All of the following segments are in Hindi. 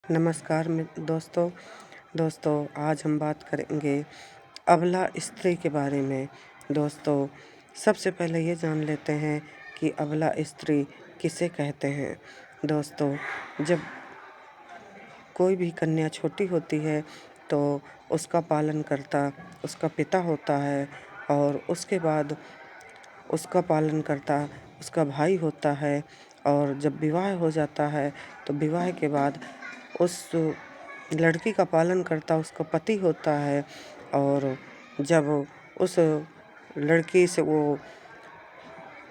नमस्कार दोस्तों। आज हम बात करेंगे अबला स्त्री के बारे में। दोस्तों, सबसे पहले ये जान लेते हैं कि अबला स्त्री किसे कहते हैं। दोस्तों, जब कोई भी कन्या छोटी होती है तो उसका पालन करता उसका पिता होता है, और उसके बाद उसका पालन करता उसका भाई होता है, और जब विवाह हो जाता है तो विवाह के बाद उस लड़की का पालन करता उसका पति होता है। और जब उस लड़की से वो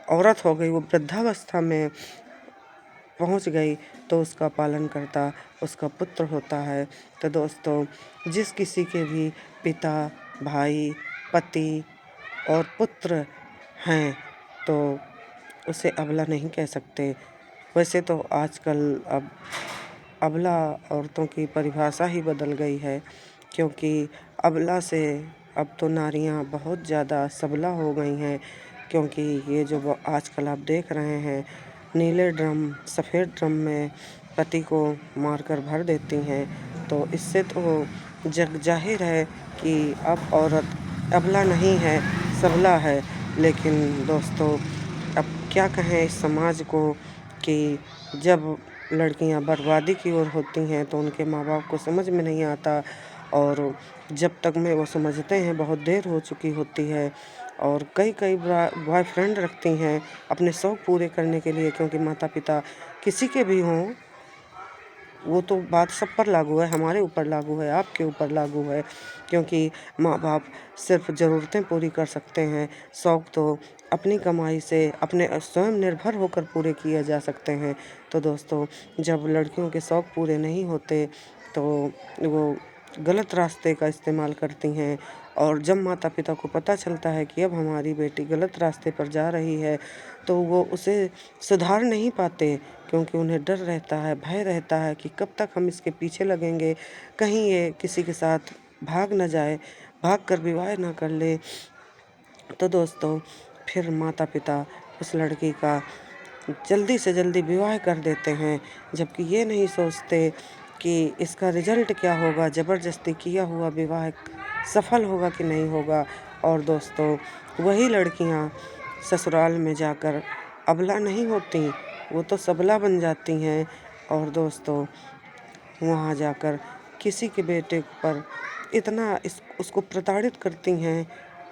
औरत हो गई, वो वृद्धावस्था में पहुंच गई, तो उसका पालन करता उसका पुत्र होता है। तो दोस्तों, जिस किसी के भी पिता, भाई, पति और पुत्र हैं तो उसे अबला नहीं कह सकते। वैसे तो आजकल अब अबला औरतों की परिभाषा ही बदल गई है, क्योंकि अबला से अब तो नारियां बहुत ज़्यादा सबला हो गई हैं। क्योंकि ये जो आजकल आप देख रहे हैं, नीले ड्रम, सफ़ेद ड्रम में पति को मारकर भर देती हैं, तो इससे तो जग जाहिर है कि अब औरत अबला नहीं है, सबला है। लेकिन दोस्तों, अब क्या कहें इस समाज को कि जब लड़कियां बर्बादी की ओर होती हैं तो उनके माँ बाप को समझ में नहीं आता, और जब तक में वो समझते हैं बहुत देर हो चुकी होती है। और कई बॉयफ्रेंड रखती हैं अपने शौक़ पूरे करने के लिए, क्योंकि माता पिता किसी के भी हों, वो तो बात सब पर लागू है, हमारे ऊपर लागू है, आपके ऊपर लागू है। क्योंकि माँ बाप सिर्फ ज़रूरतें पूरी कर सकते हैं, शौक़ तो अपनी कमाई से अपने स्वयं निर्भर होकर पूरे किए जा सकते हैं। तो दोस्तों, जब लड़कियों के शौक़ पूरे नहीं होते तो वो गलत रास्ते का इस्तेमाल करती हैं, और जब माता पिता को पता चलता है कि अब हमारी बेटी गलत रास्ते पर जा रही है तो वो उसे सुधार नहीं पाते, क्योंकि उन्हें डर रहता है, भय रहता है कि कब तक हम इसके पीछे लगेंगे, कहीं ये किसी के साथ भाग न जाए, भाग कर विवाह ना कर ले। तो दोस्तों, फिर माता पिता उस लड़की का जल्दी से जल्दी विवाह कर देते हैं, जबकि ये नहीं सोचते कि इसका रिजल्ट क्या होगा, ज़बरदस्ती किया हुआ विवाह सफल होगा कि नहीं होगा। और दोस्तों, वही लड़कियां ससुराल में जाकर अबला नहीं होती, वो तो सबला बन जाती हैं। और दोस्तों, वहाँ जाकर किसी के बेटे पर इतना उसको प्रताड़ित करती हैं।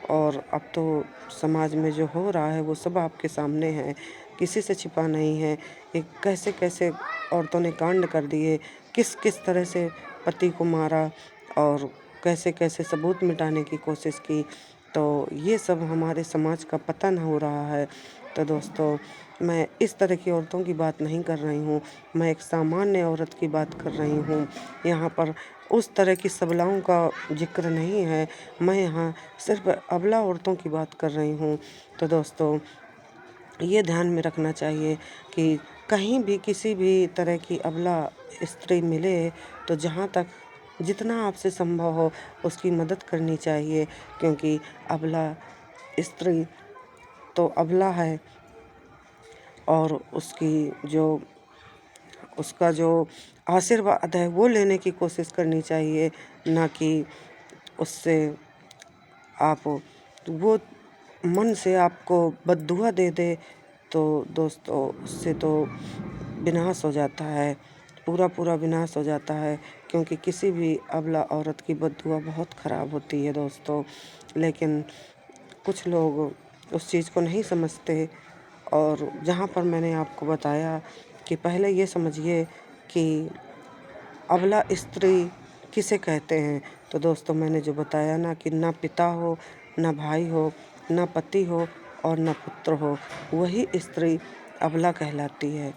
और अब तो समाज में जो हो रहा है वो सब आपके सामने है, किसी से छिपा नहीं है। एक कैसे कैसे औरतों ने कांड कर दिए, किस किस तरह से पति को मारा, और कैसे कैसे सबूत मिटाने की कोशिश की। तो ये सब हमारे समाज का पतन हो रहा है। तो दोस्तों, मैं इस तरह की औरतों की बात नहीं कर रही हूँ, मैं एक सामान्य औरत की बात कर रही हूँ। यहाँ पर उस तरह की सबलाओं का जिक्र नहीं है, मैं यहाँ सिर्फ अबला औरतों की बात कर रही हूँ। तो दोस्तों, ये ध्यान में रखना चाहिए कि कहीं भी किसी भी तरह की अबला स्त्री मिले तो जहाँ तक जितना आपसे संभव हो उसकी मदद करनी चाहिए, क्योंकि अबला स्त्री तो अबला है, और उसका जो आशीर्वाद है वो लेने की कोशिश करनी चाहिए, ना कि उससे आप वो मन से आपको बद्दुआ दे दे। तो दोस्तों, उससे तो विनाश हो जाता है, पूरा विनाश हो जाता है, क्योंकि किसी भी अबला औरत की बद्दुआ बहुत ख़राब होती है दोस्तों। लेकिन कुछ लोग उस चीज़ को नहीं समझते, और जहाँ पर मैंने आपको बताया कि पहले ये समझिए कि अबला स्त्री किसे कहते हैं। तो दोस्तों, मैंने जो बताया ना कि ना पिता हो, ना भाई हो, ना पति हो, और ना पुत्र हो, वही स्त्री अबला कहलाती है।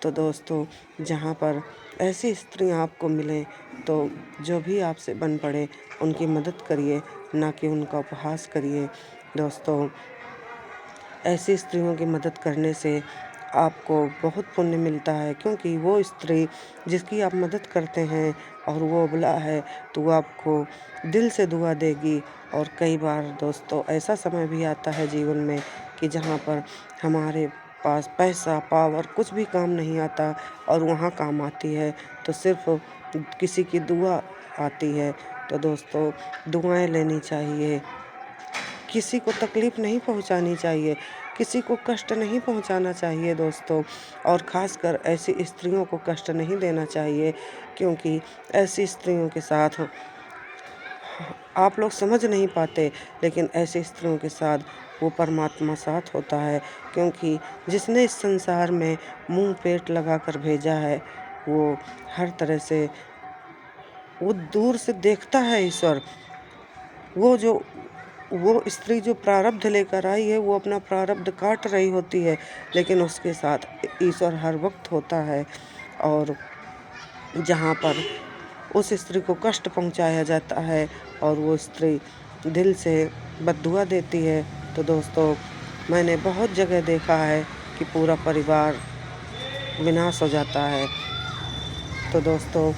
तो दोस्तों, जहाँ पर ऐसी स्त्रियाँ आपको मिलें तो जो भी आपसे बन पड़े उनकी मदद करिए, ना कि उनका उपहास करिए। दोस्तों, ऐसी स्त्रियों की मदद करने से आपको बहुत पुण्य मिलता है, क्योंकि वो स्त्री जिसकी आप मदद करते हैं और वो अबला है तो वो आपको दिल से दुआ देगी। और कई बार दोस्तों, ऐसा समय भी आता है जीवन में कि जहाँ पर हमारे पास पैसा पावर कुछ भी काम नहीं आता और वहाँ काम आती है तो सिर्फ किसी की दुआ आती है। तो दोस्तों दुआएं लेनी चाहिए, किसी को तकलीफ़ नहीं पहुंचानी चाहिए, किसी को कष्ट नहीं पहुंचाना चाहिए दोस्तों। और ख़ासकर ऐसी स्त्रियों को कष्ट नहीं देना चाहिए, क्योंकि ऐसी स्त्रियों के साथ आप लोग समझ नहीं पाते, लेकिन ऐसी स्त्रियों के साथ वो परमात्मा साथ होता है। क्योंकि जिसने इस संसार में मुंह पेट लगा कर भेजा है, वो हर तरह से वो दूर से देखता है ईश्वर। वो स्त्री जो प्रारब्ध लेकर आई है, वो अपना प्रारब्ध काट रही होती है, लेकिन उसके साथ ईश्वर हर वक्त होता है। और जहाँ पर उस स्त्री को कष्ट पहुँचाया जाता है और वो स्त्री दिल से बद्दुआ देती है, तो दोस्तों मैंने बहुत जगह देखा है कि पूरा परिवार विनाश हो जाता है। तो दोस्तों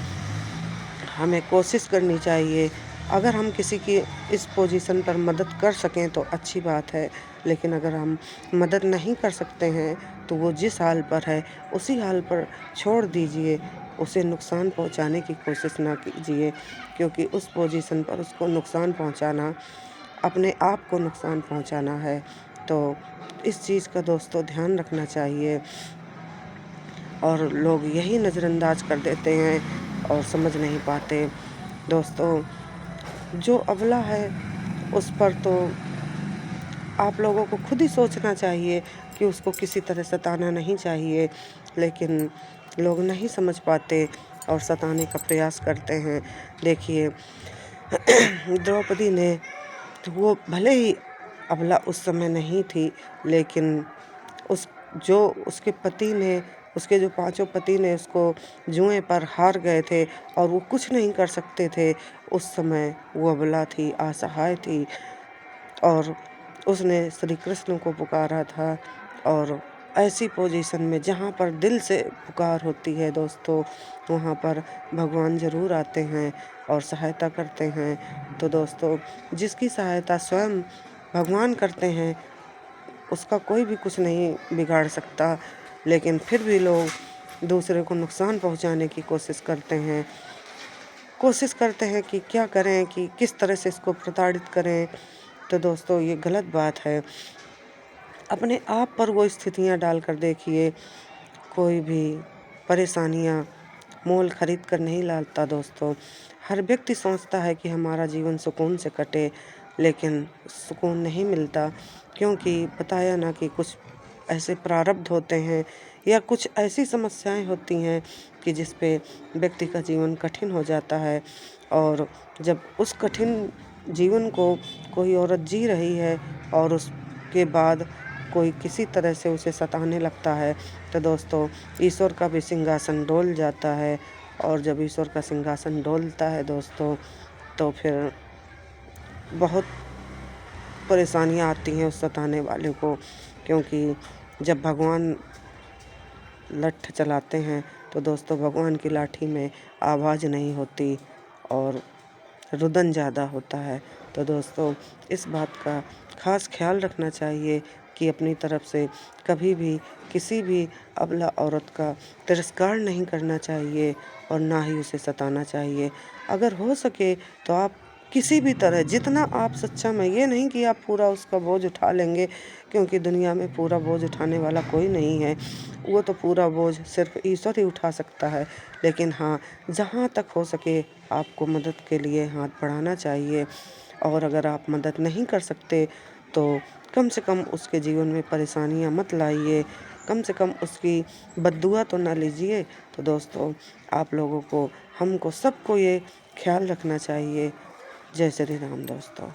हमें कोशिश करनी चाहिए, अगर हम किसी की इस पोजीशन पर मदद कर सकें तो अच्छी बात है, लेकिन अगर हम मदद नहीं कर सकते हैं तो वो जिस हाल पर है उसी हाल पर छोड़ दीजिए, उसे नुकसान पहुंचाने की कोशिश ना कीजिए, क्योंकि उस पोजीशन पर उसको नुकसान पहुंचाना अपने आप को नुकसान पहुंचाना है। तो इस चीज़ का दोस्तों ध्यान रखना चाहिए, और लोग यही नज़रअंदाज कर देते हैं और समझ नहीं पाते। दोस्तों जो अबला है उस पर तो आप लोगों को खुद ही सोचना चाहिए कि उसको किसी तरह सताना नहीं चाहिए, लेकिन लोग नहीं समझ पाते और सताने का प्रयास करते हैं। देखिए द्रौपदी ने, वो भले ही अबला उस समय नहीं थी, लेकिन उस जो उसके पति ने, उसके जो 5 पति ने उसको जुएँ पर हार गए थे और वो कुछ नहीं कर सकते थे। उस समय वो अबला थी, असहाय थी, और उसने श्री कृष्ण को पुकारा था। और ऐसी पोजीशन में जहाँ पर दिल से पुकार होती है दोस्तों, वहाँ पर भगवान ज़रूर आते हैं और सहायता करते हैं। तो दोस्तों जिसकी सहायता स्वयं भगवान करते हैं, उसका कोई भी कुछ नहीं बिगाड़ सकता, लेकिन फिर भी लोग दूसरे को नुकसान पहुंचाने की कोशिश करते हैं कि क्या करें, कि किस तरह से इसको प्रताड़ित करें। तो दोस्तों ये गलत बात है। अपने आप पर वो स्थितियां डालकर देखिए, कोई भी परेशानियां मोल खरीद कर नहीं लाता दोस्तों। हर व्यक्ति सोचता है कि हमारा जीवन सुकून से कटे, लेकिन सुकून नहीं मिलता, क्योंकि बताया ना कि कुछ ऐसे प्रारब्ध होते हैं या कुछ ऐसी समस्याएं होती हैं कि जिस पे व्यक्ति का जीवन कठिन हो जाता है। और जब उस कठिन जीवन को कोई औरत जी रही है और उसके बाद कोई किसी तरह से उसे सताने लगता है, तो दोस्तों ईश्वर का भी सिंहासन डोल जाता है। और जब ईश्वर का सिंहासन डोलता है दोस्तों, तो फिर बहुत परेशानियां आती हैं उस सताने वाले को, क्योंकि जब भगवान लठ चलाते हैं तो दोस्तों भगवान की लाठी में आवाज़ नहीं होती और रुदन ज़्यादा होता है। तो दोस्तों इस बात का ख़ास ख्याल रखना चाहिए कि अपनी तरफ से कभी भी किसी भी अबला औरत का तिरस्कार नहीं करना चाहिए और ना ही उसे सताना चाहिए। अगर हो सके तो आप किसी भी तरह जितना आप सक्षम है, ये नहीं कि आप पूरा उसका बोझ उठा लेंगे, क्योंकि दुनिया में पूरा बोझ उठाने वाला कोई नहीं है। वो तो पूरा बोझ सिर्फ ईश्वर ही उठा सकता है। लेकिन हाँ, जहाँ तक हो सके आपको मदद के लिए हाथ बढ़ाना चाहिए। और अगर आप मदद नहीं कर सकते तो कम से कम उसके जीवन में परेशानियाँ मत लाइए, कम से कम उसकी बद्दुआ तो ना लीजिए। तो दोस्तों आप लोगों को, हमको सबको ये ख्याल रखना चाहिए। जय श्री राम दोस्तों।